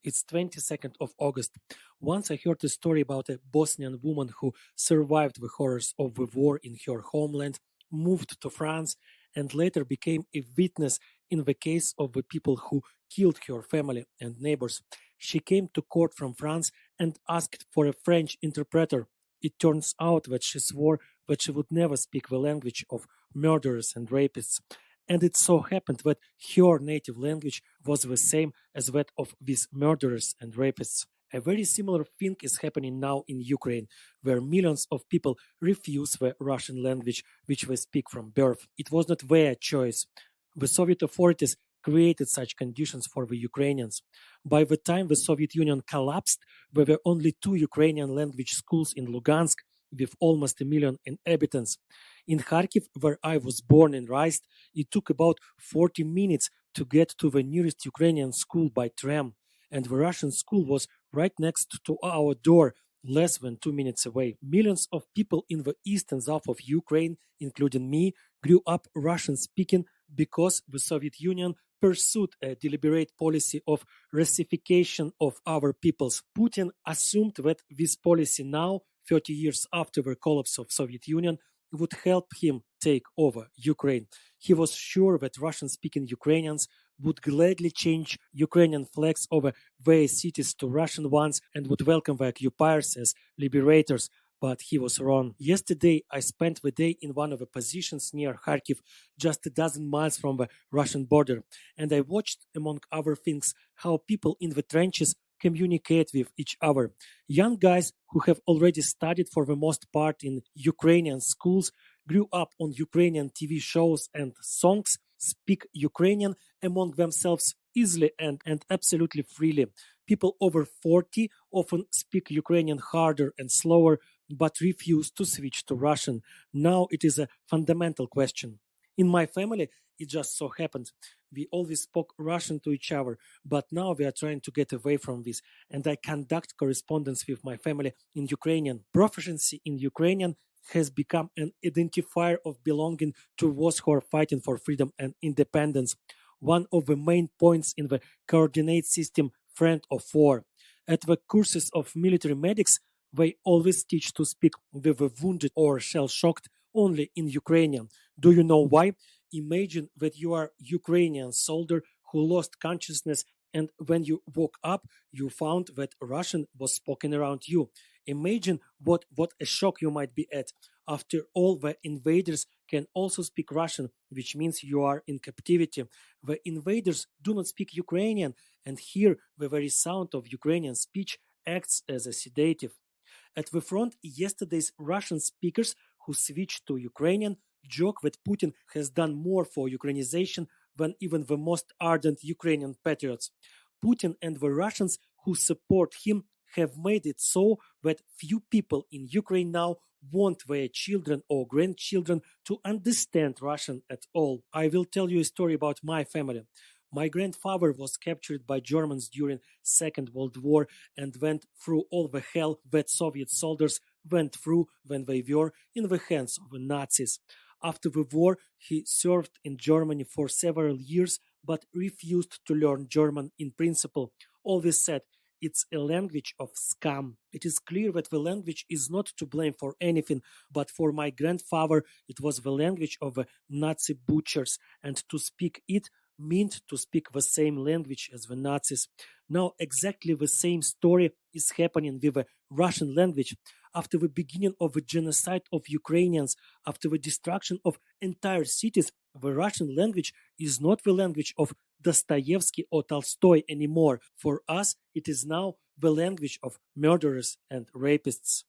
It's 22nd of August. Once I heard a story about a Bosnian woman who survived the horrors of the war in her homeland, moved to France, and later became a witness in the case of the people who killed her family and neighbors. She came to court from France and asked for a French interpreter. It turns out that she swore that she would never speak the language of murderers and rapists. And it so happened that her native language was the same as that of these murderers and rapists. A very similar thing is happening now in Ukraine, where millions of people refuse the Russian language which they speak from birth. It was not their choice. The Soviet authorities created such conditions for the Ukrainians. By the time the Soviet Union collapsed, there were only 2 Ukrainian language schools in Lugansk with almost 1 million inhabitants. In Kharkiv, where I was born and raised, it took about 40 minutes to get to the nearest Ukrainian school by tram, and the Russian school was right next to our door, less than 2 minutes away. Millions of people in the east and south of Ukraine, including me, grew up Russian-speaking because the Soviet Union pursued a deliberate policy of Russification of our peoples. Putin assumed that this policy now, 30 years after the collapse of Soviet Union, would help him take over Ukraine. He was sure that Russian-speaking Ukrainians would gladly change Ukrainian flags over their cities to Russian ones and would welcome the occupiers as liberators. But he was wrong. Yesterday, I spent the day in one of the positions near Kharkiv, just a dozen miles from the Russian border, and I watched, among other things, how people in the trenches communicate with each other. Young guys who have already studied for the most part in Ukrainian schools, grew up on Ukrainian TV shows and songs, speak Ukrainian among themselves easily and absolutely freely. People over 40 often speak Ukrainian harder and slower, but refuse to switch to Russian. Now it is a fundamental question. In my family, it just so happened. We always spoke Russian to each other, but now we are trying to get away from this, and I conduct correspondence with my family in Ukrainian. Proficiency in Ukrainian has become an identifier of belonging to those who are fighting for freedom and independence. One of the main points in the coordinate system Friend of War. At the courses of military medics, they always teach to speak with the wounded or shell-shocked only in Ukrainian. Do you know why? Imagine that you are Ukrainian soldier who lost consciousness, and when you woke up, you found that Russian was spoken around you. Imagine what a shock you might be at. After all, the invaders can also speak Russian, which means you are in captivity. The invaders do not speak Ukrainian, and here the very sound of Ukrainian speech acts as a sedative. At the front, yesterday's Russian speakers who switched to Ukrainian joke that Putin has done more for Ukrainization than even the most ardent Ukrainian patriots. Putin and the Russians who support him have made it so that few people in Ukraine now want their children or grandchildren to understand Russian at all. I will tell you a story about my family. My grandfather was captured by Germans during Second World War and went through all the hell that Soviet soldiers went through when they were in the hands of the Nazis. After the war, he served in Germany for several years but refused to learn German in principle. Always said, it's a language of scam. It is clear that the language is not to blame for anything, but for my grandfather, it was the language of the Nazi butchers, and to speak it meant to speak the same language as the Nazis. Now exactly the same story is happening with the Russian language. After the beginning of the genocide of Ukrainians, after the destruction of entire cities, the Russian language is not the language of Dostoevsky or Tolstoy anymore. For us, it is now the language of murderers and rapists.